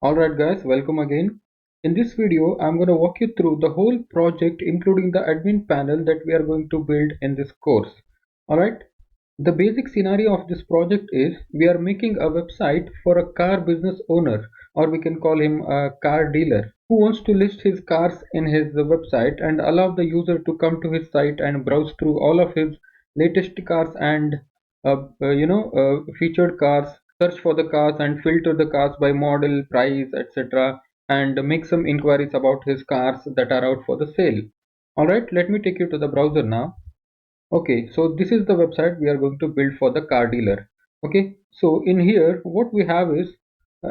Alright guys, welcome again. In this video, I'm going to walk you through the whole project including the admin panel that we are going to build in this course. Alright, the basic scenario of this project is we are making a website for a car business owner, or we can call him a car dealer, who wants to list his cars in his website and allow the user to come to his site and browse through all of his latest cars and featured cars, search for the cars and filter the cars by model, price, etc., and make some inquiries about his cars that are out for the sale. Alright, let me take you to the browser now. Okay, so this is the website we are going to build for the car dealer. Okay, so in here what we have is,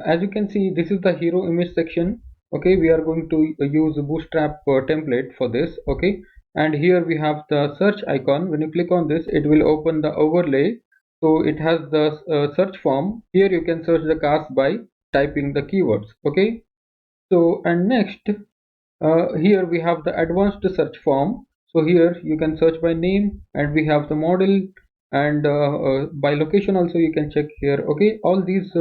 as you can see, this is the hero image section. Okay, we are going to use a bootstrap template for this. Okay, and here we have the search icon. When you click on this, it will open the overlay. So it has the search form. Here you can search the cars by typing the keywords. Okay, so and next, here we have the advanced search form. So here you can search by name, and we have the model, and by location also you can check here. Okay, all these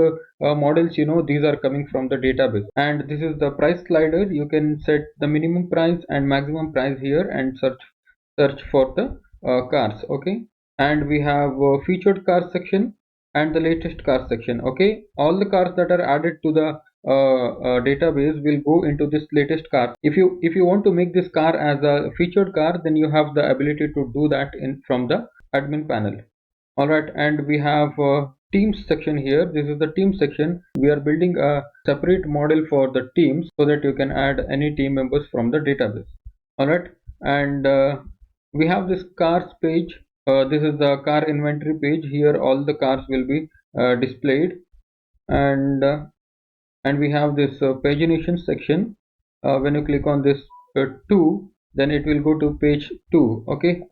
models, these are coming from the database. And this is the price slider. You can set the minimum price and maximum price here and search for the cars. Okay, and we have featured cars section and the latest cars section. Okay, all the cars that are added to the database will go into this latest car. If you want to make this car as a featured car, then you have the ability to do that in from the admin panel. All right, and we have teams section here. This is the team section. We are building a separate model for the teams so that you can add any team members from the database. All right, and we have this cars page. This is the car inventory page. Here all the cars will be displayed, and we have this pagination section. When you click on this 2, then it will go to page 2. Okay,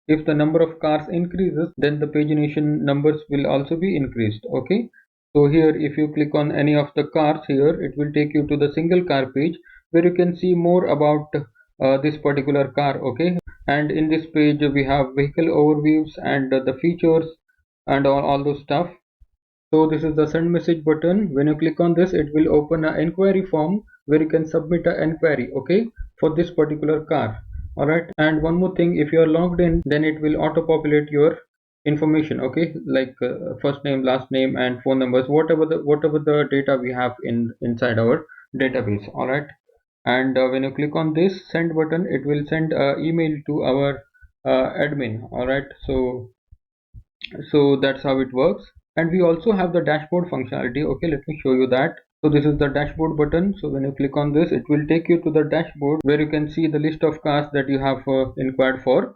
if the number of cars increases, then the pagination numbers will also be increased. Okay, so here if you click on any of the cars here, it will take you to the single car page where you can see more about this particular car. Okay, and in this page we have vehicle overviews and the features and all those stuff. So this is the send message button. When you click on this, it will open an inquiry form where you can submit an inquiry, okay, for this particular car. Alright, and one more thing, if you are logged in, then it will auto populate your information, okay, like first name, last name, and phone numbers, whatever the data we have inside our database. Alright, and when you click on this send button, it will send an email to our admin. Alright, so that's how it works. And we also have the dashboard functionality. Okay, let me show you that. So this is the dashboard button. So when you click on this, it will take you to the dashboard where you can see the list of cars that you have inquired for.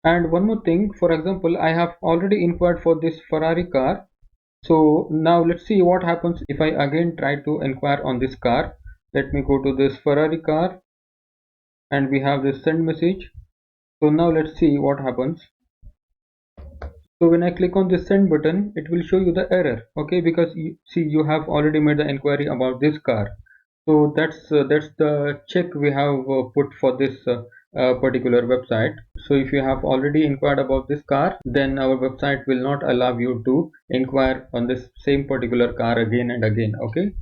And one more thing, for example, I have already inquired for this Ferrari car. So now let's see what happens if I again try to inquire on this car. Let me go to this Ferrari car, and we have this send message. So now let's see what happens. So when I click on this send button, it will show you the error. Okay, because you have already made the inquiry about this car. So that's the check we have put for this particular website. So if you have already inquired about this car, then our website will not allow you to inquire on this same particular car again and again. Okay,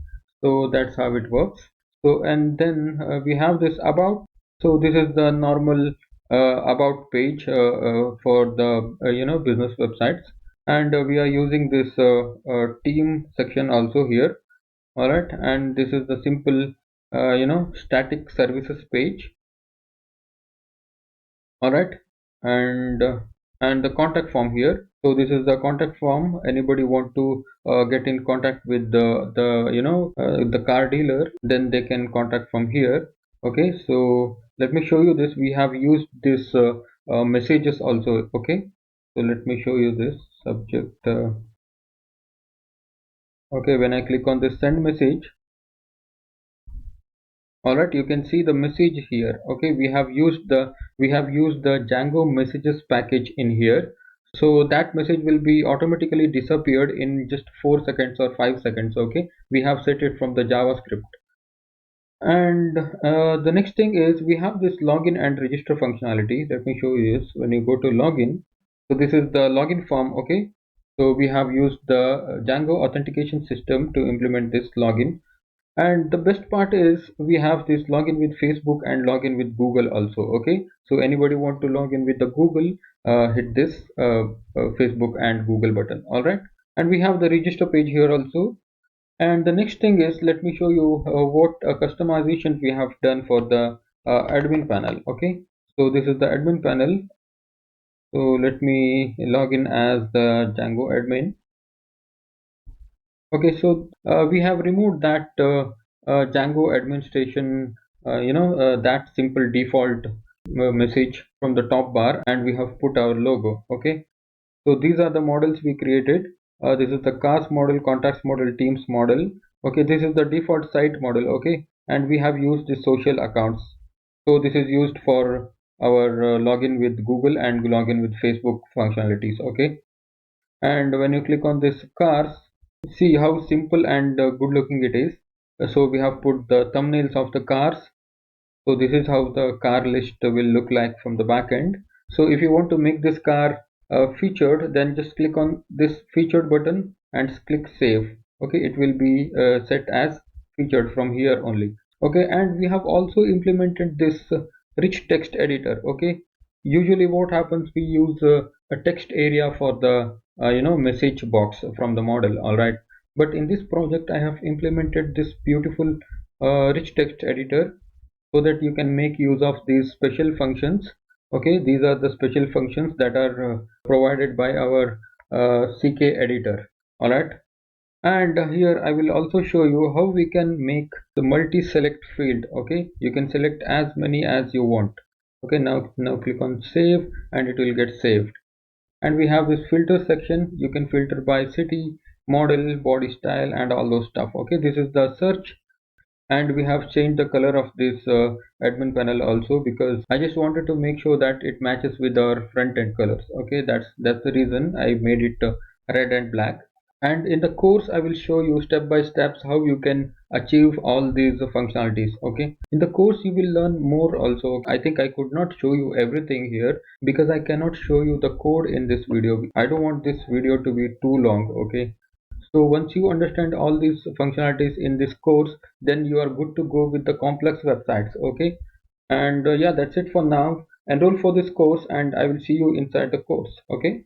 so that's how it works. So and then we have this about. So this is the normal about page for the business websites, and we are using this team section also here. All right, and this is the simple static services page. All right, and and the contact form here. So this is the contact form. Anybody want to get in contact with the car dealer, then they can contact from here. Okay, so let me show you this. We have used this messages also. Okay, so let me show you this subject. Okay, when I click on this send message, all right, you can see the message here. Okay, we have used the Django messages package in here. So that message will be automatically disappeared in just 4 seconds or 5 seconds. Okay, we have set it from the JavaScript. And the next thing is we have this login and register functionality. Let me show you this. When you go to login, so this is the login form. Okay, so we have used the Django authentication system to implement this login. And the best part is we have this login with Facebook and login with Google also. Okay, so anybody want to log in with the Google, hit this Facebook and Google button. All right, and we have the register page here also. And the next thing is, let me show you what customizations we have done for the admin panel. Okay, so this is the admin panel. So let me log in as the Django admin. Okay, so we have removed that Django administration, that simple default message from the top bar, and we have put our logo. Okay, so these are the models we created. This is the cast model, contacts model, teams model. Okay, this is the default site model. Okay, and we have used the social accounts. So this is used for our login with Google and login with Facebook functionalities. Okay, and when you click on this cars, see how simple and good looking it is. So we have put the thumbnails of the cars. So this is how the car list will look like from the back end. So if you want to make this car featured, then just click on this featured button and click save. Okay, it will be set as featured from here only. Okay, and we have also implemented this rich text editor. Okay, usually what happens, we use a text area for the message box from the model. All right, but in this project I have implemented this beautiful rich text editor so that you can make use of these special functions. Okay, these are the special functions that are provided by our CK editor. All right, and here I will also show you how we can make the multi select field. Okay, you can select as many as you want. Okay, now click on save and it will get saved. And we have this filter section. You can filter by city, model, body style, and all those stuff. Okay, this is the search. And we have changed the color of this admin panel also, because I just wanted to make sure that it matches with our front end colors. Okay, that's the reason I made it red and black. And in the course I will show you step by steps how you can achieve all these functionalities. Okay, in the course you will learn more also. I think I could not show you everything here because I cannot show you the code in this video. I don't want this video to be too long. Okay, so once you understand all these functionalities in this course, then you are good to go with the complex websites. Okay, and yeah, that's it for now. Enroll for this course and I will see you inside the course. Okay.